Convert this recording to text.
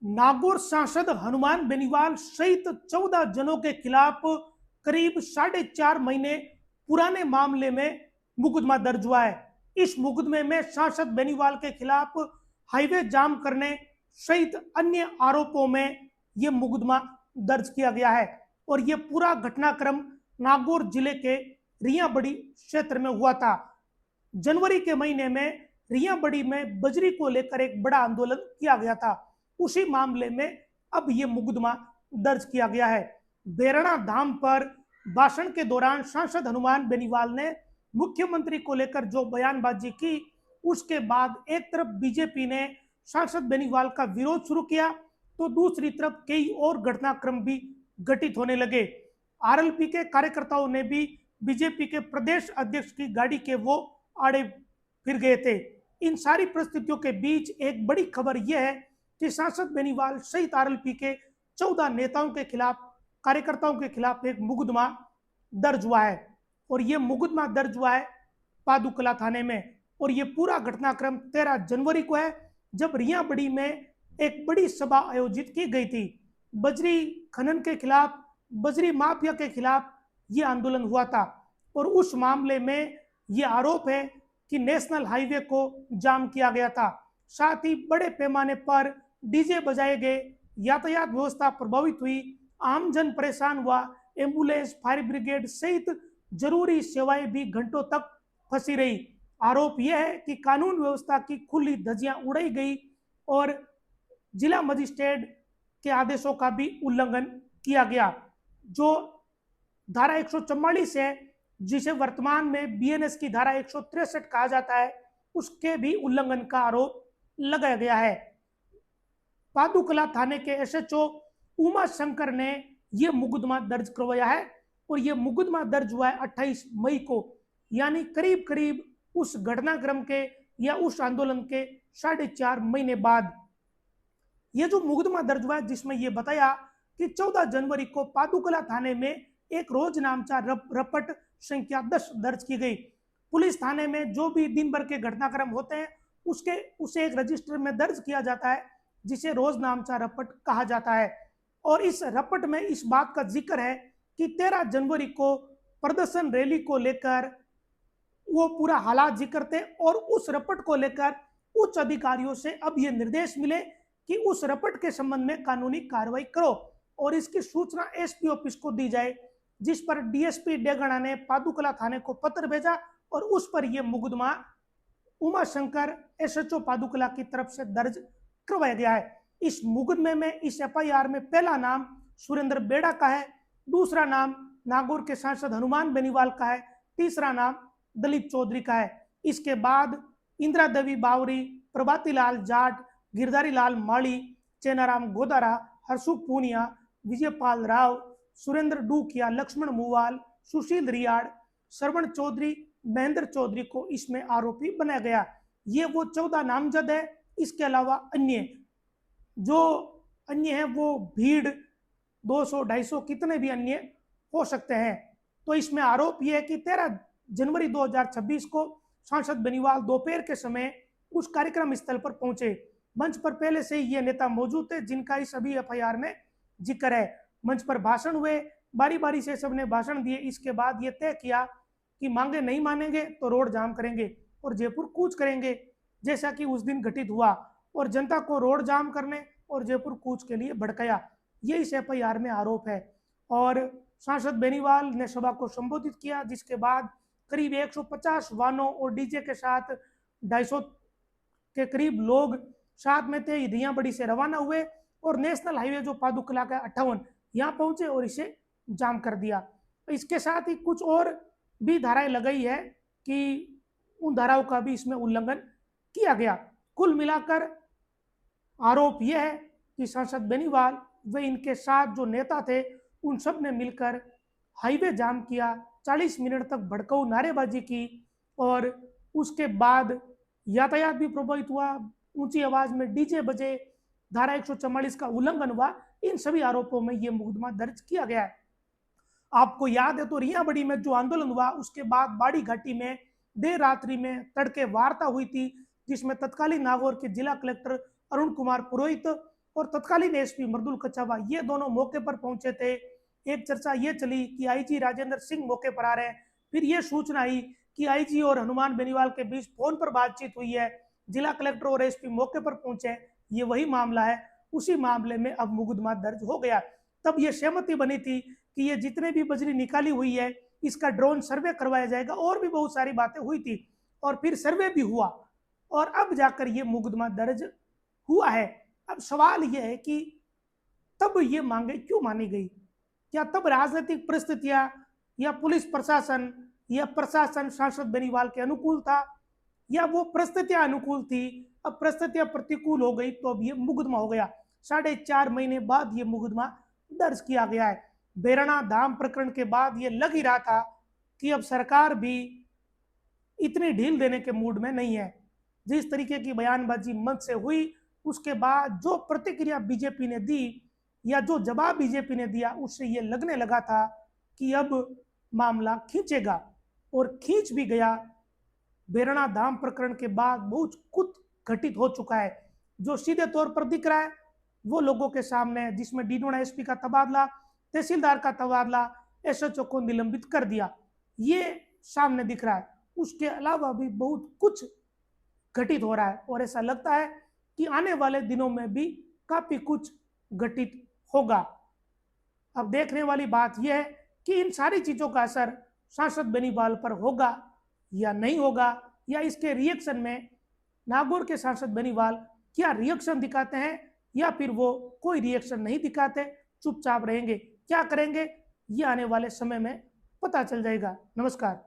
नागौर सांसद हनुमान बेनीवाल सहित 14 जनों के खिलाफ करीब 4.5 महीने पुराने मामले में मुकदमा दर्ज हुआ है। इस मुकदमे में सांसद बेनीवाल के खिलाफ हाईवे जाम करने सहित अन्य आरोपों में यह मुकदमा दर्ज किया गया है और यह पूरा घटनाक्रम नागौर जिले के रियाबड़ी क्षेत्र में हुआ था। जनवरी के महीने में रियाबड़ी में बजरी को लेकर एक बड़ा आंदोलन किया गया था। उसी मामले में अब यह मुकदमा दर्ज किया गया है। बेरना धाम पर भाषण के दौरान सांसद हनुमान बेनीवाल ने मुख्यमंत्री को लेकर जो बयानबाजी की, उसके बाद एक तरफ बीजेपी ने सांसद बेनीवाल का विरोध शुरू किया तो दूसरी तरफ कई और घटनाक्रम भी घटित होने लगे। आरएलपी के कार्यकर्ताओं ने भी बीजेपी के प्रदेश अध्यक्ष की गाड़ी के वो आड़े फिर गए थे। इन सारी परिस्थितियों के बीच एक बड़ी खबर यह है कि सांसद बेनीवाल सहित आरएलपी के 14 नेताओं के खिलाफ, कार्यकर्ताओं के खिलाफ एक मुकदमा दर्ज हुआ है और यह मुकदमा दर्ज हुआ है पादुकला थाने में। और यह पूरा घटनाक्रम 13 जनवरी को है, जब रियाबड़ी में एक बड़ी सभा आयोजित की गई थी। बजरी खनन के खिलाफ, बजरी माफिया के खिलाफ यह आंदोलन हुआ था और उस मामले में यह आरोप है कि नेशनल हाईवे को जाम किया गया था। साथ ही बड़े पैमाने पर डीजे बजाए गए, यातायात व्यवस्था प्रभावित हुई, आमजन परेशान हुआ, एम्बुलेंस, फायर ब्रिगेड सहित जरूरी सेवाएं भी घंटों तक फंसी रही। आरोप यह है कि कानून व्यवस्था की खुली धज्जियां उड़ाई गई और जिला मजिस्ट्रेट के आदेशों का भी उल्लंघन किया गया। जो धारा 144 है, जिसे वर्तमान में बीएनएस की धारा 163 कहा जाता है, उसके भी उल्लंघन का आरोप लगाया गया है। पादुकला थाने के एसएचओ उमा शंकर ने यह मुकदमा दर्ज करवाया है और यह मुकदमा दर्ज हुआ है 28 मई को, यानी करीब करीब उस घटनाक्रम के या उस आंदोलन के 4.5 महीने बाद। यह जो मुकदमा दर्ज हुआ है, जिसमें यह बताया कि 14 जनवरी को पादुकला थाने में एक रोज नामचा रपट संख्या 10 दर्ज की गई। पुलिस थाने में जो भी दिन भर के घटनाक्रम होते हैं उसे एक रजिस्टर में दर्ज किया जाता है, जिसे रोज नामचा रपट कहा जाता है। और इस रपट में इस बात का जिक्र है कि 13 जनवरी को प्रदर्शन रैली को लेकर वो पूरा हालात जिक्र थे और उस रपट को लेकर उच्च अधिकारियों से अब ये निर्देश मिले कि उस रपट के संबंध में कानूनी कार्रवाई करो और इसकी सूचना एसपी ऑफिस को दी जाए, जिस पर डीएसपी डेगणा ने पादुकला थाने को पत्र भेजा और उस पर यह मुकदमा उमा शंकर एसएचओ पादुकला की तरफ से दर्ज करवाया गया है। इस मुकदमे में, इस एफआईआर में पहला नाम सुरेंद्र बेड़ा का है, दूसरा नाम नागौर के सांसद हनुमान बेनीवाल का है, तीसरा नाम दलीप चौधरी का है। इसके बाद इंदिरा देवी बावरी, प्रभाती लाल जाट, गिरधारी लाल माली, चेनाराम गोदारा, हरसुख पूनिया, विजयपाल राव, सुरेंद्र डूकिया, लक्ष्मण मुवाल, सुशील रियाड़, श्रवण चौधरी, महेंद्र चौधरी को इसमें आरोपी बनाया गया। ये वो 14 नामजद है। इसके अलावा अन्य हैं वो भीड़ 200-250 कितने भी अन्य हो सकते हैं। तो इसमें आरोप यह है कि 13 जनवरी 2026 को सांसद बेनीवाल दोपहर के समय उस कार्यक्रम स्थल पर पहुंचे। मंच पर पहले से ही ये नेता मौजूद थे जिनका इस अभी एफआईआर में जिक्र है। मंच पर भाषण हुए, बारी बारी से सबने भाषण दिए। इसके बाद ये तय किया कि मांगे नहीं मानेंगे तो रोड जाम करेंगे और जयपुर कूच करेंगे, जैसा कि उस दिन घटित हुआ और जनता को रोड जाम करने और जयपुर कूच के लिए भड़काया। ये इस एफआईआर में आरोप है। और सांसद बेनीवाल ने सभा को संबोधित किया, जिसके बाद करीब 150 वाहनों और डीजे के साथ 250 के करीब लोग साथ में थे, रियाबड़ी से रवाना हुए और नेशनल हाईवे जो पादुकला का 58 यहाँ पहुंचे और इसे जाम कर दिया। इसके साथ ही कुछ और भी धाराएं लगाई है कि उन धाराओं का भी इसमें उल्लंघन किया गया। कुल मिलाकर आरोप यह है कि सांसद बेनीवाल व इनके साथ जो नेता थे उन सब ने मिलकर हाईवे जाम किया, 40 मिनट तक भड़काऊ नारेबाजी की और उसके बाद यातायात भी प्रभावित हुआ, ऊंची आवाज में डीजे बजे, धारा 144 का उल्लंघन हुआ। इन सभी आरोपों में यह मुकदमा दर्ज किया गया है। आपको याद है तो रियाबड़ी में जो आंदोलन हुआ उसके बाद बाड़ी घाटी में देर रात्रि में तड़के वार्ता हुई थी, जिसमें तत्कालीन नागौर के जिला कलेक्टर अरुण कुमार पुरोहित और तत्कालीन एसपी मृदुल कछावा ये दोनों मौके पर पहुंचे थे। एक चर्चा ये चली कि आईजी राजेंद्र सिंह मौके पर आ रहे हैं। फिर ये सूचना आई कि आईजी और हनुमान बेनीवाल के बीच फोन पर बातचीत हुई है। जिला कलेक्टर और एसपी मौके पर पहुंचे। ये वही मामला है। उसी मामले में अब मुकदमा दर्ज हो गया। तब ये सहमति बनी थी कि ये जितने भी बजरी निकाली हुई है इसका ड्रोन सर्वे करवाया जाएगा, और भी बहुत सारी बातें हुई थी, और फिर सर्वे भी हुआ, और अब जाकर ये मुकदमा दर्ज हुआ है। अब सवाल यह है कि तब ये मांगे क्यों मानी गई? क्या तब राजनीतिक परिस्थितियां या पुलिस प्रशासन या प्रशासन सांसद बेनीवाल के अनुकूल था, या वो परिस्थितियां अनुकूल थी? अब परिस्थितियां प्रतिकूल हो गई तो अब ये मुकदमा हो गया। 4.5 महीने बाद ये मुकदमा दर्ज किया गया है। बेरना धाम प्रकरण के बाद ये लग ही रहा था कि अब सरकार भी इतनी ढील देने के मूड में नहीं है। जिस तरीके की बयानबाजी मंच से हुई, उसके बाद जो प्रतिक्रिया बीजेपी ने दी या जो जवाब बीजेपी ने दिया, उससे ये लगने लगा था कि अब मामला खींचेगा, और खींच भी गया। बेरना धाम प्रकरण के बाद बहुत कुछ घटित हो चुका है। जो सीधे तौर पर दिख रहा है वो लोगों के सामने है, जिसमें डीडोना एसपी का तबादला, तहसीलदार का तबादला, एसएचओ को निलंबित कर दिया, ये सामने दिख रहा है। उसके अलावा भी बहुत कुछ घटित हो रहा है, और ऐसा लगता है कि आने वाले दिनों में भी काफी कुछ घटित होगा। अब देखने वाली बात यह है कि इन सारी चीजों का असर सांसद बेनीवाल पर होगा या नहीं होगा, या इसके रिएक्शन में नागौर के सांसद बेनीवाल क्या रिएक्शन दिखाते हैं, या फिर वो कोई रिएक्शन नहीं दिखाते, चुपचाप रहेंगे, क्या करेंगे, ये आने वाले समय में पता चल जाएगा। नमस्कार।